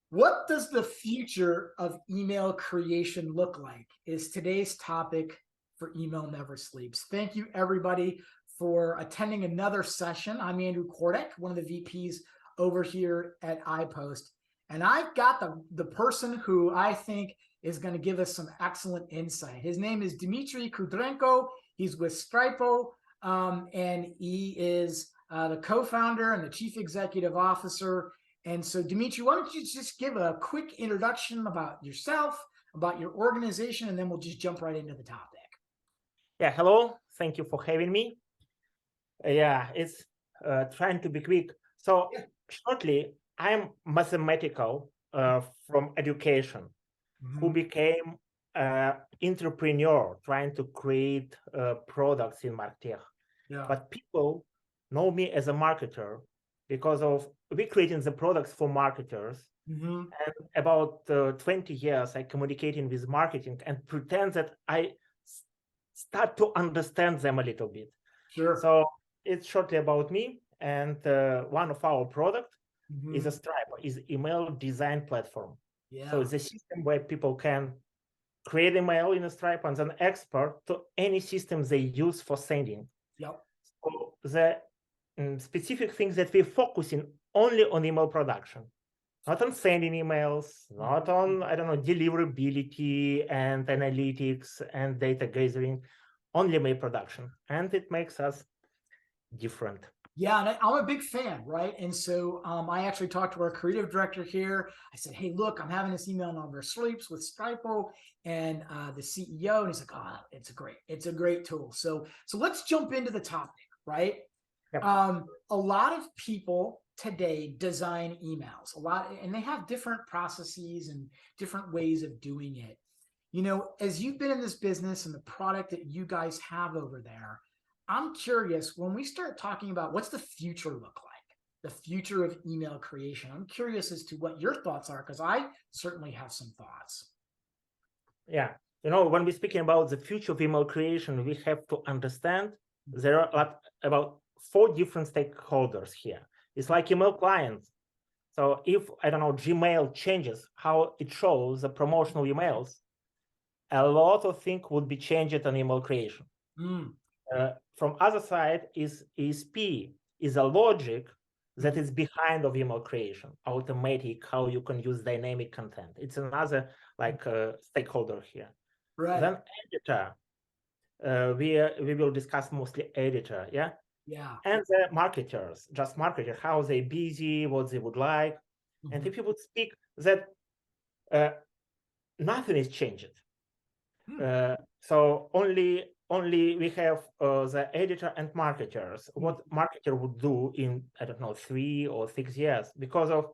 What does the future of email creation look like? Is today's topic for Email Never Sleeps. Thank you, everybody, for attending another session. I'm Andrew Kordek, one of the VPs over here at iPost. And I've got the person who I think is going to give us some excellent insight. His name is Dmitry Kudrenko. He's with Stripo, and he is the co-founder and the chief executive officer. And so, Dmitry, why don't you just give a quick introduction about yourself, about your organization, and then we'll just jump right into the topic. Yeah, hello. Thank you for having me. Yeah, it's trying to be quick. So shortly, I'm mathematical from education who became entrepreneur trying to create products in MarTech. Yeah. But people know me as a marketer because of we creating the products for marketers. And about 20 years, I communicating with marketing and pretend that I start to understand them a little bit. Sure. So it's shortly about me, and one of our product is a Stripe, is email design platform. Yeah. So it's a system where people can create email in a Stripe and then export to any system they use for sending. Yep. So the specific things that we're focusing only on email production, not on sending emails, not on, I don't know, deliverability and analytics and data gathering, only mail production. And it makes us different. Yeah, and I'm a big fan, right? And so I actually talked to our creative director here. I said, hey, look, I'm having this email number sleeps with Stripo and the CEO. And he's like, oh, it's a great tool. So let's jump into the topic, right? Yep. A lot of people today design emails and they have different processes and different ways of doing it. You know, as you've been in this business and the product that you guys have over there, I'm curious, when we start talking about what's the future look like, the future of email creation, I'm curious as to what your thoughts are, because I certainly have some thoughts. Yeah, you know, when we're speaking about the future of email creation, we have to understand there are about 4 different stakeholders here. It's like email clients. So if, I don't know, Gmail changes how it shows the promotional emails, a lot of things would be changed on email creation. From other side is ESP, is a logic that is behind of email creation, automatic, how you can use dynamic content. It's another like stakeholder here. Right. Then editor, we will discuss mostly editor, yeah? Yeah. And the marketers, just marketer, how they busy, what they would like. And if you would speak that nothing is changed. So only we have the editor and marketers. What marketer would do in, I don't know, 3 or 6 years, because of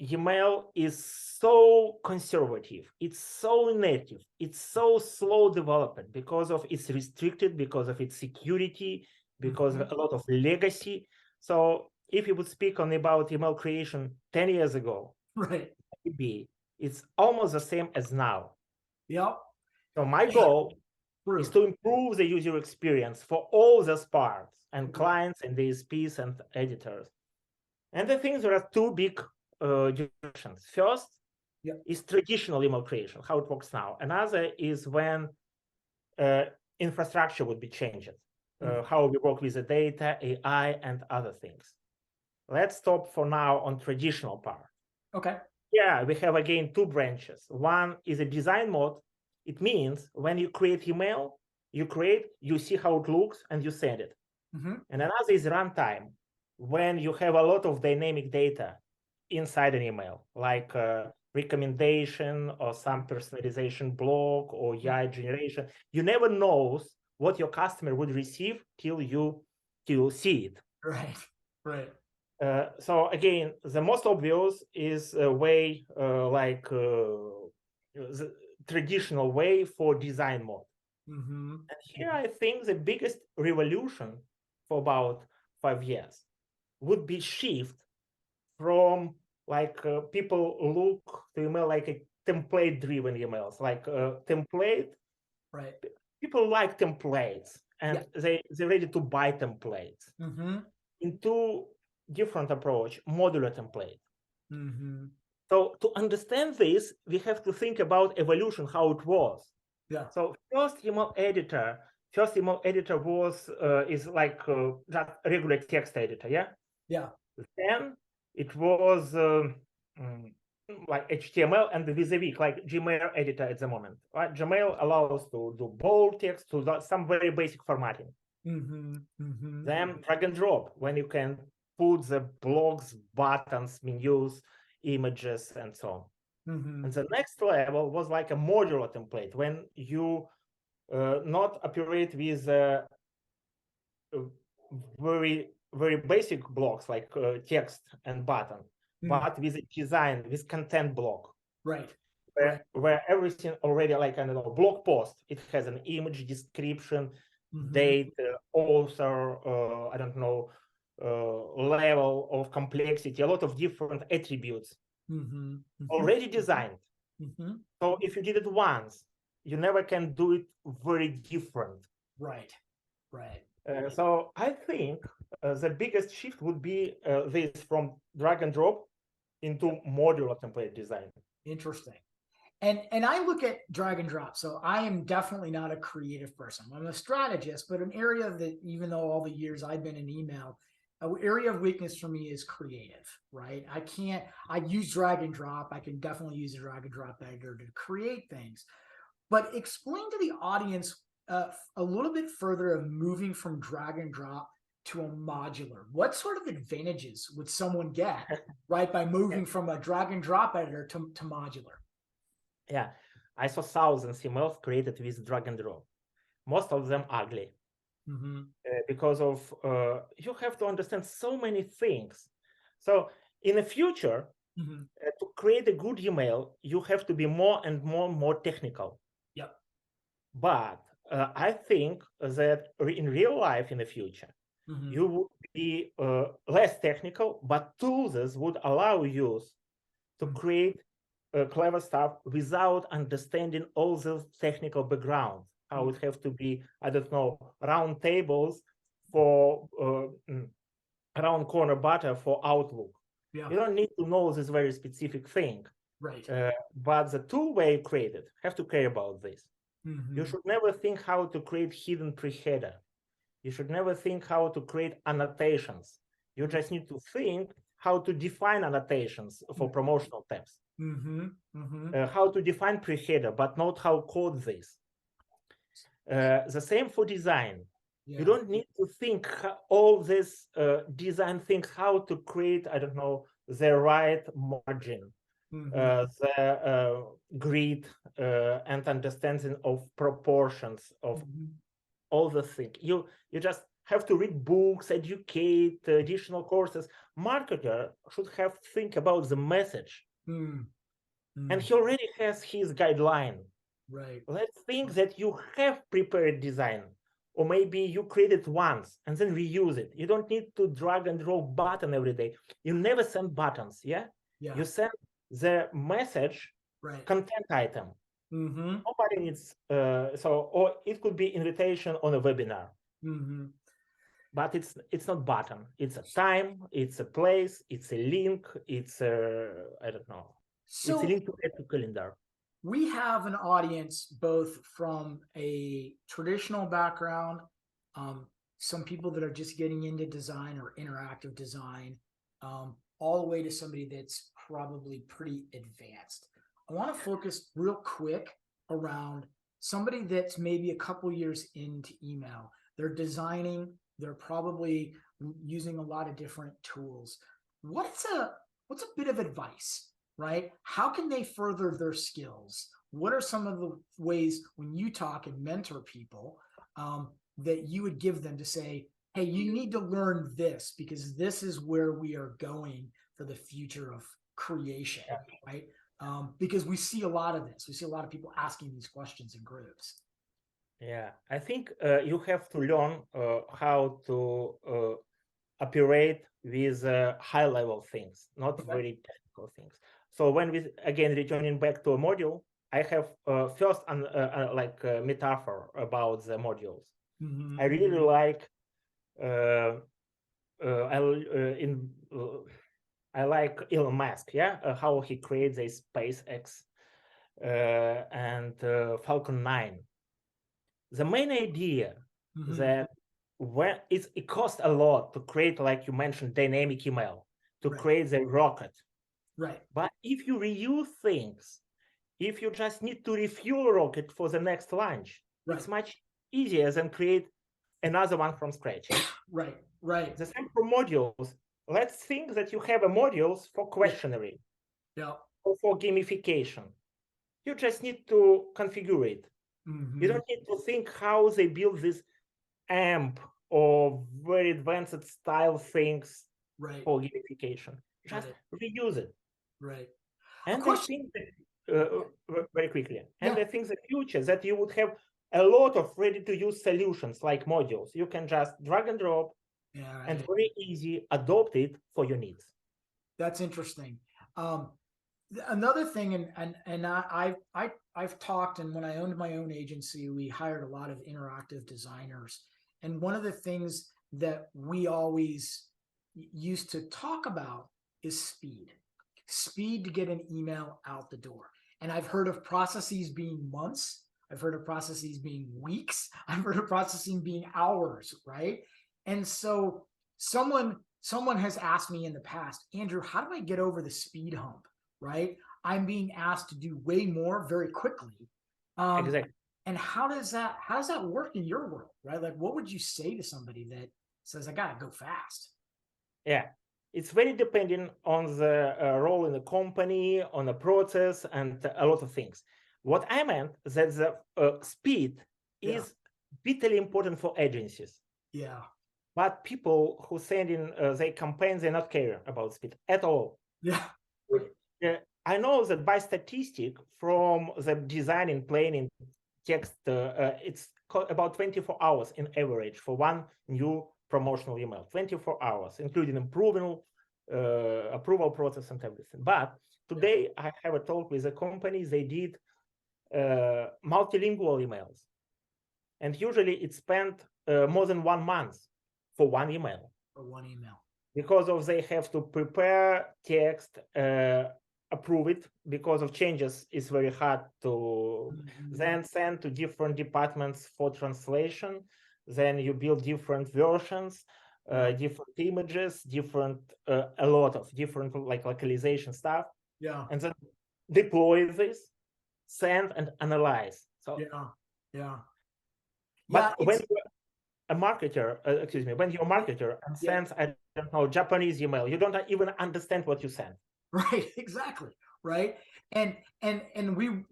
email is so conservative, it's so native, it's so slow development because of it's restricted, because of its security, because of a lot of legacy. So if you would speak on about email creation 10 years ago, right, maybe it's almost the same as now. Yep. So my goal is to improve the user experience for all those parts and clients and DSPs and editors. And I think there are 2 big directions. First is traditional email creation, how it works now. Another is when infrastructure would be changed, how we work with the data, AI, and other things. Let's stop for now on traditional part. Okay. Yeah, we have again 2 branches. One is a design mode. It means when you create email, you see how it looks and you send it. And another is runtime, when you have a lot of dynamic data inside an email, like recommendation or some personalization block or AI generation. You never know what your customer would receive till you see it. Right, right. So again, the most obvious is a way like the traditional way for design mode. And here I think the biggest revolution for about 5 years would be shift from like people look to email like a template driven emails, like template. Right. People like templates and they're ready to buy templates. In 2 different approach, modular template. Mm-hmm. So to understand this, we have to think about evolution, how it was. Yeah. So first email editor was is like just regular text editor, yeah. Yeah. Then it was mm, like HTML and vis-a-vis, like Gmail editor at the moment. Right? Gmail allows to do bold text to some very basic formatting. Mm-hmm. Mm-hmm. Then drag and drop, when you can put the blogs, buttons, menus, images, and so on. Mm-hmm. And the next level was like a modular template, when you not operate with very basic blocks like text and button, but with a design, with content block. Right. Where everything already, like, I don't know, blog post, it has an image, description, date, author, I don't know, level of complexity, a lot of different attributes already designed. So if you did it once, you never can do it very different. Right. Right. So I think the biggest shift would be this from drag and drop into modular template design. Interesting. And I look at drag and drop. So I am definitely not a creative person. I'm a strategist, but an area that, even though all the years I've been in email, an area of weakness for me is creative, right? I use drag and drop. I can definitely use a drag and drop editor to create things. But explain to the audience a little bit further of moving from drag and drop to a modular. What sort of advantages would someone get, right, by moving from a drag and drop editor to modular? Yeah, I saw thousands of emails created with drag and drop. Most of them ugly. Because of you have to understand so many things. So in the future, to create a good email, you have to be more and more technical. Yep. But I think that in real life in the future, you would be less technical, but tools would allow you to create clever stuff without understanding all the technical background. How it have to be, I don't know, round tables for round corner butter for Outlook. Yeah. You don't need to know this very specific thing. Right. But the tool where you created have to care about this. You should never think how to create hidden pre-header. You should never think how to create annotations. You just need to think how to define annotations for promotional tabs. How to define pre-header, but not how code this. The same for design. You don't need to think all this design things, how to create, I don't know, the right margin, the grid, and understanding of proportions of all the things. You just have to read books, educate, additional courses. Marketer should have think about the message. And he already has his guideline. Right. Let's think that you have prepared design, or maybe you create it once and then reuse it. You don't need to drag and drop button every day. You never send buttons, yeah? You send the message, content item. Nobody needs, or it could be invitation on a webinar. But it's not button. It's a time, it's a place, it's a link, it's a, I don't know. So it's a link to a calendar. We have an audience both from a traditional background, some people that are just getting into design or interactive design, all the way to somebody that's probably pretty advanced. I want to focus real quick around somebody that's maybe a couple years into email. They're designing, they're probably using a lot of different tools. What's a bit of advice? Right? How can they further their skills? What are some of the ways when you talk and mentor people that you would give them to say, hey, you need to learn this because this is where we are going for the future of creation, right? Because we see a lot of this. We see a lot of people asking these questions in groups. Yeah, I think you have to learn how to operate with high-level things, not very technical things. So when we, again, returning back to a module, I have first like a metaphor about the modules. I really like I like Elon Musk, how he creates a SpaceX and Falcon 9. The main idea that when it costs a lot to create, like you mentioned, dynamic email, to create the rocket. Right. But if you reuse things, if you just need to refuel rocket for the next launch, it's much easier than create another one from scratch. Right. Right. The same for modules. Let's think that you have a modules for questionnaire, or for gamification. You just need to configure it. You don't need to think how they build this AMP or very advanced style things for gamification. Just reuse it. Right. And I think that, very quickly, and I think the future that you would have a lot of ready-to-use solutions like modules. You can just drag and drop and very easy adopt it for your needs. That's interesting. Another thing, and I've talked, and when I owned my own agency, we hired a lot of interactive designers. And one of the things that we always used to talk about is speed to get an email out the door. And I've heard of processes being months. I've heard of processes being weeks. I've heard of processing being hours, right? And so someone has asked me in the past, Andrew, how do I get over the speed hump, right? I'm being asked to do way more very quickly. Exactly. And how does that work in your world, right? Like, what would you say to somebody that says, I gotta go fast? Yeah, it's very dependent on the role in the company, on the process, and a lot of things. What I meant that the speed is vitally important for agencies. Yeah. But people who send in their campaigns, they not care about speed at all. Yeah. I know that by statistic from the designing, planning, text, it's about 24 hours in average for one new promotional email. 24 hours, including approval process and everything. But today I have a talk with a company. They did multilingual emails, and usually it spent more than 1 month for one email. Because of they have to prepare text, approve it, because of changes it's very hard to then send to different departments for translation. Then you build different versions, different images, different a lot of different like localization stuff. And then deploy this, send and analyze. So but when you're a marketer, when you're a marketer and sends, I don't know, Japanese email, you don't even understand what you send. Right, exactly. Right. And we,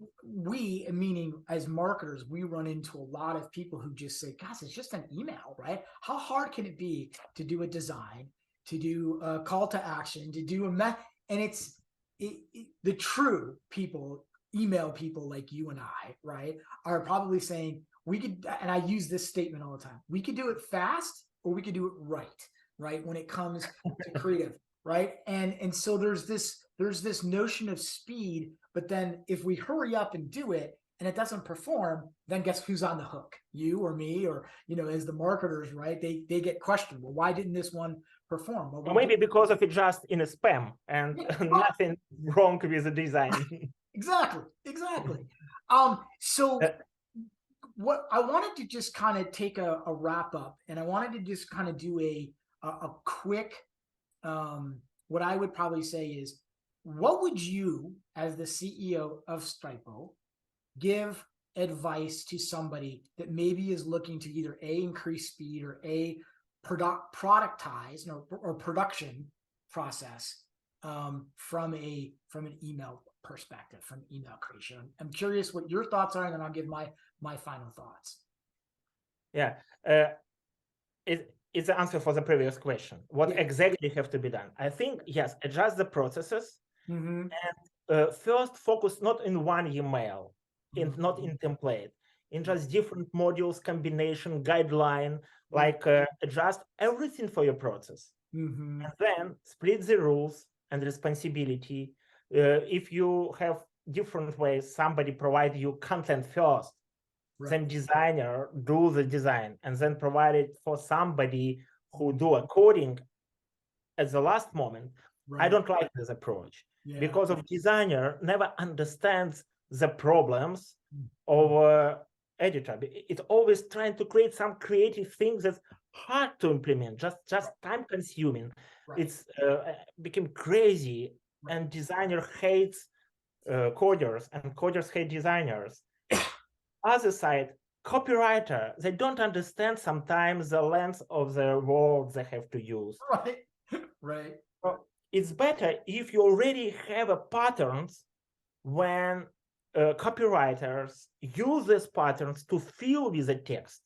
meaning as marketers, we run into a lot of people who just say, gosh, it's just an email, right? How hard can it be to do a design, to do a call to action, to do and it's the true people, email people like you and I, right, are probably saying we could, and I use this statement all the time, we could do it fast or we could do it right, when it comes to creative. Right. And so there's this notion of speed, but then if we hurry up and do it and it doesn't perform, then guess who's on the hook? You or me, or, as the marketers, right? They get questioned. Well, why didn't this one perform? Well, maybe because of it just in a spam and nothing wrong with the design. Exactly. So what I wanted to just kind of take a wrap up, and I wanted to just kind of do a quick, what I would probably say is, what would you, as the CEO of Stripo, give advice to somebody that maybe is looking to either A, increase speed, or A, productize or production process from an email perspective, from email creation? I'm curious what your thoughts are, and then I'll give my final thoughts. Yeah. It's the answer for the previous question. What exactly have to be done? I think, yes, adjust the processes and first focus not in one email, not in template, in just different modules, combination, guideline, like adjust everything for your process. And then split the rules and responsibility. If you have different ways, somebody provide you content first, then designer do the design, and then provide it for somebody who do a coding at the last moment. Right. I don't like this approach because of designer never understands the problems of editor. It's always trying to create some creative things that's hard to implement, just time consuming. Right. It's became crazy, and designer hates coders, and coders hate designers. Other side, copywriter, they don't understand sometimes the length of the words they have to use. Right. Right. So it's better if you already have a patterns when copywriters use these patterns to fill with the text.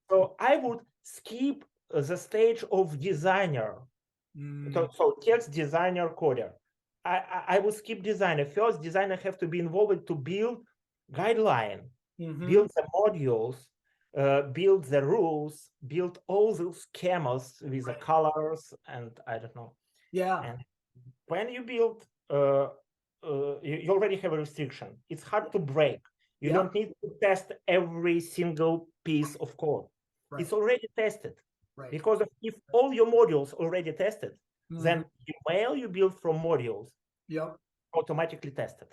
So I would skip the stage of designer. So text designer coder. I would skip designer. First, designer have to be involved to build guideline, build the modules, build the rules, build all those schemas with the colors and I don't know. And when you build, you already have a restriction. It's hard to break. You don't need to test every single piece of code. It's already tested. Because if all your modules already tested, then email you build from modules automatically tested.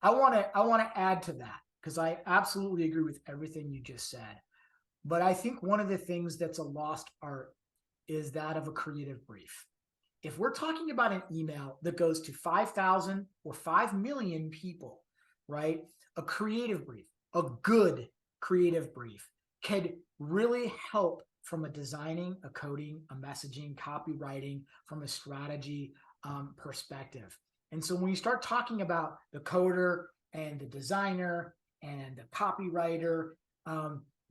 I want to add to that because I absolutely agree with everything you just said. But I think one of the things that's a lost art is that of a creative brief. If we're talking about an email that goes to 5,000 or 5 million people, right? A creative brief, a good creative brief could really help from a designing, a coding, a messaging, copywriting, from a strategy perspective. And so when you start talking about the coder and the designer and the copywriter,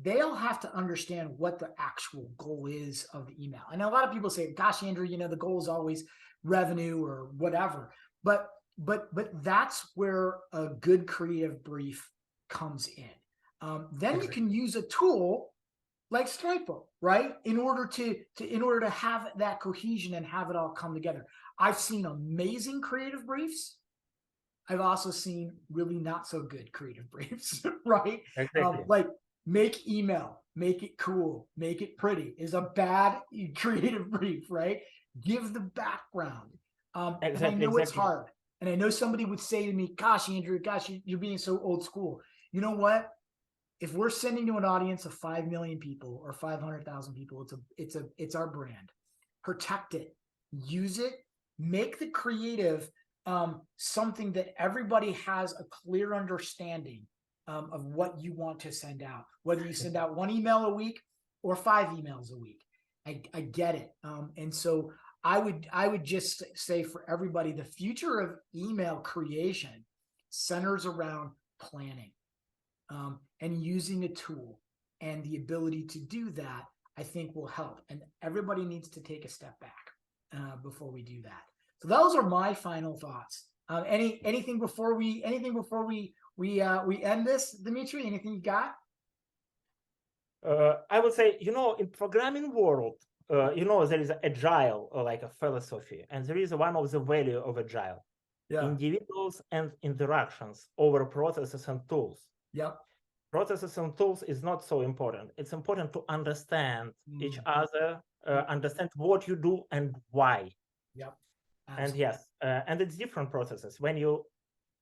they all have to understand what the actual goal is of the email. And a lot of people say, gosh, Andrew, you know, the goal is always revenue or whatever. But that's where a good creative brief comes in. Then you can use a tool like Stripo, right? In order to have that cohesion and have it all come together. I've seen amazing creative briefs. I've also seen really not so good creative briefs, right? Exactly. Like make email, make it cool, make it pretty is a bad creative brief, right? Give the background. And I know it's hard. And I know somebody would say to me, gosh, Andrew, gosh, you're being so old school. You know what? If we're sending to an audience of 5 million people or 500,000 people, it's our brand. Protect it, use it, make the creative something that everybody has a clear understanding of what you want to send out, whether you send out 1 email a week or 5 emails a week. I get it. And so I would just say for everybody, the future of email creation centers around planning and using a tool, and the ability to do that, I think will help. And everybody needs to take a step back before we do that. So those are my final thoughts. Anything before we end this, Dmitry? Anything you got? I would say, you know, in programming world, you know, there is agile like a philosophy, and there is one of the value of agile, individuals and interactions over processes and tools. Processes and tools is not so important. It's important to understand each other, understand what you do and why. And yes, and it's different processes. When you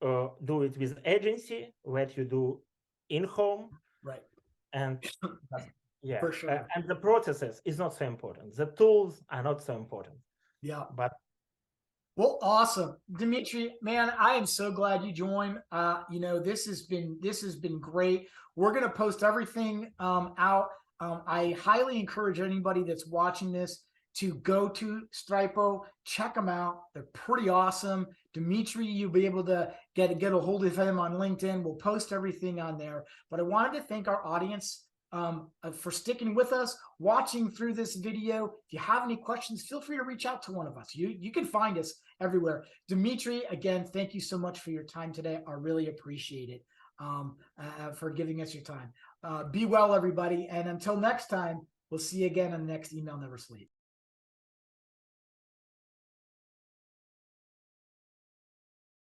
do it with agency, what you do in home, and for sure. And the processes is not so important. The tools are not so important. But well, awesome, Dmitry, man, I am so glad you joined. You know, this has been great. We're going to post everything out. I highly encourage anybody that's watching this to go to Stripo, check them out. They're pretty awesome. Dmitry, you'll be able to get a hold of him on LinkedIn. We'll post everything on there. But I wanted to thank our audience for sticking with us, watching through this video. If you have any questions, feel free to reach out to one of us. You can find us everywhere. Dmitry, again, thank you so much for your time today. I really appreciate it for giving us your time. Be well, everybody. And until next time, we'll see you again on the next Email Never Sleeps.